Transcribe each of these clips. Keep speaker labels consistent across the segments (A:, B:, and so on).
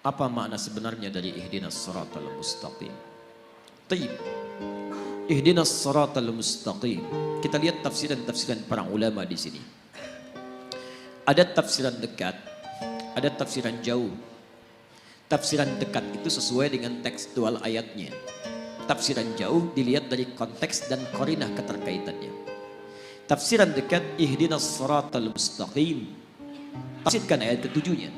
A: Apa makna sebenarnya dari ihdinas siratal mustaqim? Taib. Ihdinas siratal mustaqim. Kita lihat tafsiran-tafsiran para ulama di sini. Ada tafsiran dekat, ada tafsiran jauh. Tafsiran dekat itu sesuai dengan tekstual ayatnya. Tafsiran jauh dilihat dari konteks dan qarinah keterkaitannya. Tafsiran dekat, ihdinas siratal mustaqim. Tafsirkan ayat ketujuhnya.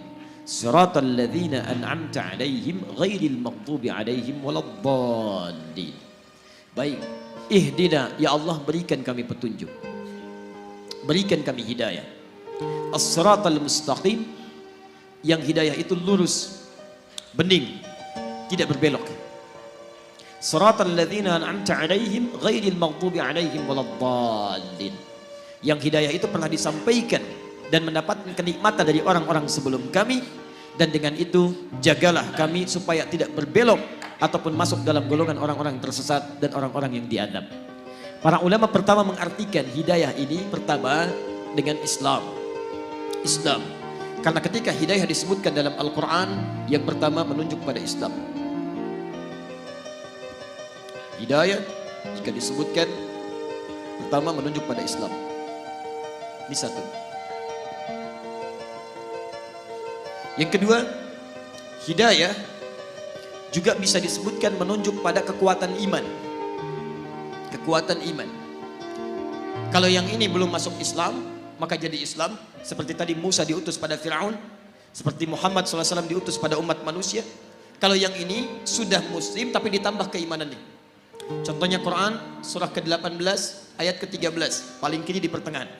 A: Siratal ladzina an'amta 'alaihim ghairil maghdubi 'alaihim waladdallin. Baik, ihdina, ya Allah berikan kami petunjuk. Berikan kami hidayah. As-siratal mustaqim, yang hidayah itu lurus, bening, tidak berbelok. Siratal ladzina an'amta 'alaihim ghairil maghdubi 'alaihim waladdallin. Yang hidayah itu pernah disampaikan dan mendapatkan kenikmatan dari orang-orang sebelum kami, dan dengan itu jagalah kami supaya tidak berbelok ataupun masuk dalam golongan orang-orang tersesat dan orang-orang yang diadab. Para ulama pertama mengartikan hidayah ini pertama dengan Islam. Islam. Karena ketika hidayah disebutkan dalam Al-Quran, yang pertama menunjuk pada Islam. Hidayah jika disebutkan pertama menunjuk pada Islam. Ini satu. Yang kedua, hidayah juga bisa disebutkan menunjuk pada kekuatan iman. Kekuatan iman. Kalau yang ini belum masuk Islam, maka jadi Islam. Seperti tadi Musa diutus pada Fir'aun, seperti Muhammad SAW diutus pada umat manusia. Kalau yang ini sudah muslim tapi ditambah keimanannya. Contohnya Quran surah ke-18 ayat ke-13, paling kiri di pertengahan.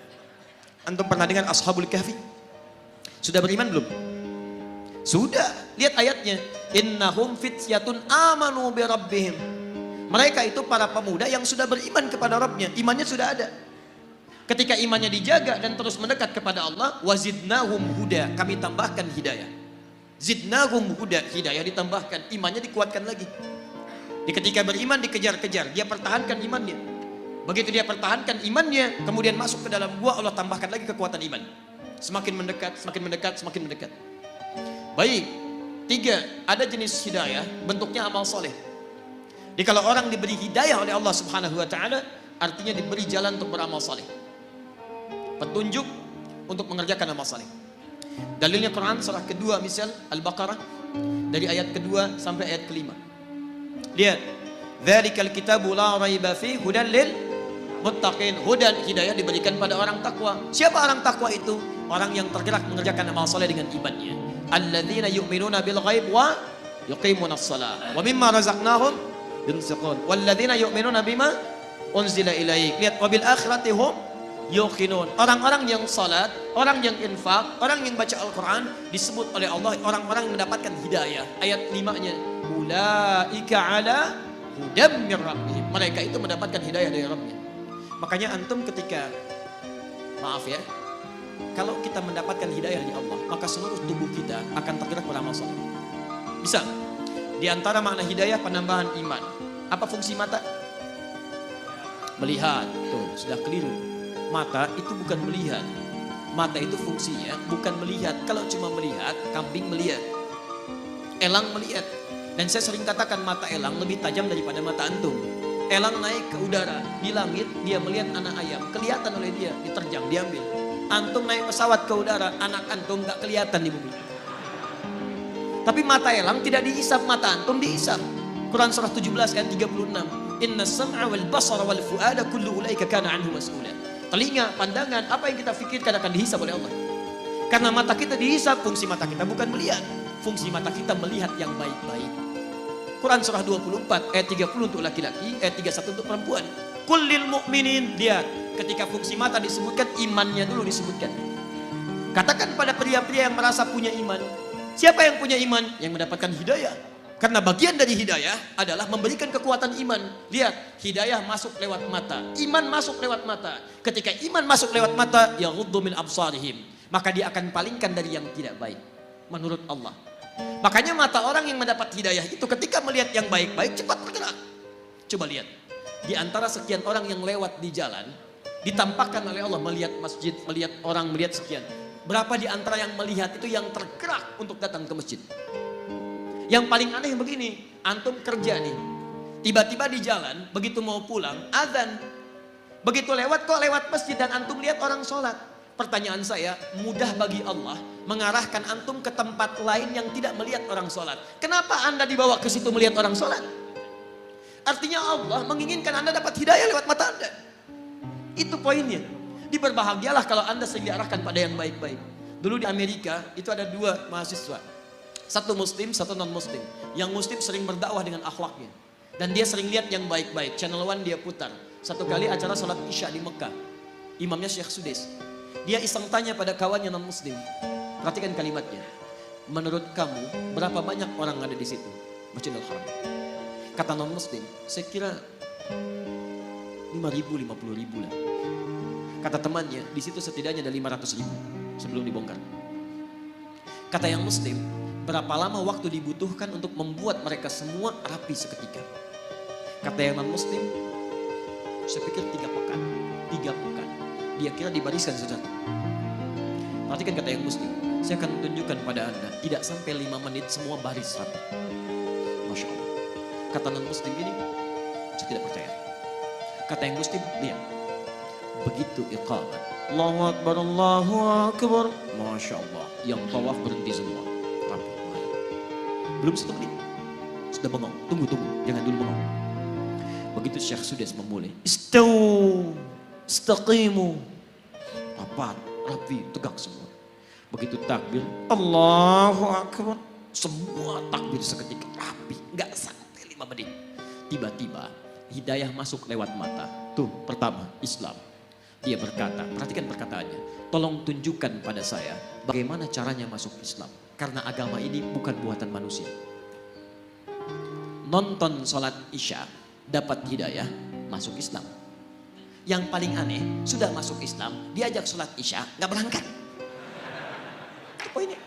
A: Antum pernah dengar Ashabul Kahfi? Sudah beriman belum? Sudah, lihat ayatnya. Innahum fityatun amanu bi rabbihim. Mereka itu para pemuda yang sudah beriman kepada Rabbnya. Imannya sudah ada. Ketika imannya dijaga dan terus mendekat kepada Allah, wazidnahum huda, kami tambahkan hidayah. Zidnahum huda, hidayah ditambahkan, imannya dikuatkan lagi. Ketika beriman dikejar-kejar, dia pertahankan imannya. Begitu dia pertahankan imannya, kemudian masuk ke dalam gua, Allah tambahkan lagi kekuatan iman. Semakin mendekat, semakin mendekat, semakin mendekat. Baik, tiga, ada jenis hidayah, bentuknya amal soleh. Jadi kalau orang diberi hidayah oleh Allah Subhanahu Wa Taala, artinya diberi jalan untuk beramal soleh, petunjuk untuk mengerjakan amal soleh. Dalilnya Quran surah kedua, misal Al-Baqarah, dari ayat kedua sampai ayat kelima. Lihat, dzalikal kitabu la raiba fi hudan lil muttaqin. Hudan, hidayah diberikan pada orang takwa. Siapa orang takwa itu? Orang yang tergerak mengerjakan amal soleh dengan imannya. Alladzina yu'minuna bil ghaib wa yuqimunas shalah wa mimma razaqnahum yunfiqun walladzina yu'minuna bima unzila ilaik. Lihat, wabil akhirati hum yuqinun. Orang-orang yang salat, orang yang infak, orang yang baca Al-Quran disebut oleh Allah orang-orang yang mendapatkan hidayah. Ayat 5-nya, ulaika ala hudam mir rabbihim. Mereka itu mendapatkan hidayah dari Rabbnya. Makanya antum ketika, maaf ya, kalau kita mendapatkan hidayah dari Allah, maka seluruh tubuh kita akan tergerak beramal saleh. Bisa. Di antara makna hidayah penambahan iman. Apa fungsi mata? Melihat. Tuh, sudah keliru. Mata itu bukan melihat. Mata itu fungsinya bukan melihat. Kalau cuma melihat, kambing melihat. Elang melihat. Dan saya sering katakan mata elang lebih tajam daripada mata antum. Elang naik ke udara, di langit dia melihat anak ayam, kelihatan oleh dia, diterjang, diambil. Antum naik pesawat ke udara, anak antum gak kelihatan di bumi. Tapi mata elang tidak dihisap, mata antum dihisap. Quran surah 17 ayat 36. Inna sam'a wal basara wal fu'ada kullu ulaika kana anhu mas'ula. Telinga, pandangan, apa yang kita fikirkan akan dihisap oleh Allah. Karena mata kita dihisap, fungsi mata kita bukan melihat. Fungsi mata kita melihat yang baik-baik. Quran surah 24 ayat 30 untuk laki-laki, ayat 31 untuk perempuan. Qul lil mu'minin, lihat, ketika fungsi mata disebutkan, imannya dulu disebutkan. Katakan pada pria-pria yang merasa punya iman. Siapa yang punya iman? Yang mendapatkan hidayah. Karena bagian dari hidayah adalah memberikan kekuatan iman. Lihat, hidayah masuk lewat mata, iman masuk lewat mata. Ketika iman masuk lewat mata, yaghuddu min absarihim, maka dia akan palingkan dari yang tidak baik menurut Allah. Makanya mata orang yang mendapat hidayah itu ketika melihat yang baik-baik cepat bergerak. Coba lihat, di antara sekian orang yang lewat di jalan, ditampakkan oleh Allah melihat masjid, melihat orang, melihat sekian. Berapa di antara yang melihat itu yang tergerak untuk datang ke masjid? Yang paling aneh begini, antum kerja nih, tiba-tiba di jalan, begitu mau pulang, azan. Begitu lewat, kok lewat masjid dan antum lihat orang sholat. Pertanyaan saya, mudah bagi Allah mengarahkan antum ke tempat lain yang tidak melihat orang sholat. Kenapa anda dibawa ke situ melihat orang sholat? Artinya Allah menginginkan anda dapat hidayah lewat mata anda. Itu poinnya. Diberbahagialah kalau anda sering diarahkan pada yang baik-baik. Dulu di Amerika itu ada 2 mahasiswa. Satu muslim, satu non muslim. Yang muslim sering berdakwah dengan akhlaknya. Dan dia sering lihat yang baik-baik. Channel One dia putar. Satu kali acara sholat isya di Mekah. Imamnya Syekh Sudes. Dia iseng tanya pada kawannya non muslim. Perhatikan kalimatnya. Menurut kamu berapa banyak orang ada di situ? Masjidil Haram. Kata non muslim, saya kira 5.000, 50.000 lah. Kata temannya, di situ setidaknya ada 500.000 sebelum dibongkar. Kata yang muslim, berapa lama waktu dibutuhkan untuk membuat mereka semua rapi seketika? Kata yang non muslim, saya pikir 3 pekan. 3 pekan. Dia kira dibariskan satu-satu. Perhatikan kata yang muslim, saya akan tunjukkan pada anda, tidak sampai 5 menit semua baris rapi. Masya Allah. Kata non muslim ini, saya tidak percaya. Kata yang muslim, lihat. Begitu iqamat. Allahu Akbar, Allahu Akbar. Masya Allah. Yang tawaf berhenti semua. Rapi. Belum 1 menit. Sudah bengong. Tunggu. Jangan dulu bengong. Begitu Syekh Sudes memulai. Istawu. Istaqimu. Rapi, tegak semua. Begitu takbir. Allahu Akbar. Semua takbir seketika. Rapi. Gak sampai 5 menit. Tiba-tiba hidayah masuk lewat mata. Tuh pertama Islam. Dia berkata, perhatikan perkataannya. Tolong tunjukkan pada saya bagaimana caranya masuk Islam. Karena agama ini bukan buatan manusia. Nonton sholat isya, dapat hidayah, masuk Islam. Yang paling aneh, sudah masuk Islam, diajak sholat isya, gak berangkat. Itu poinnya.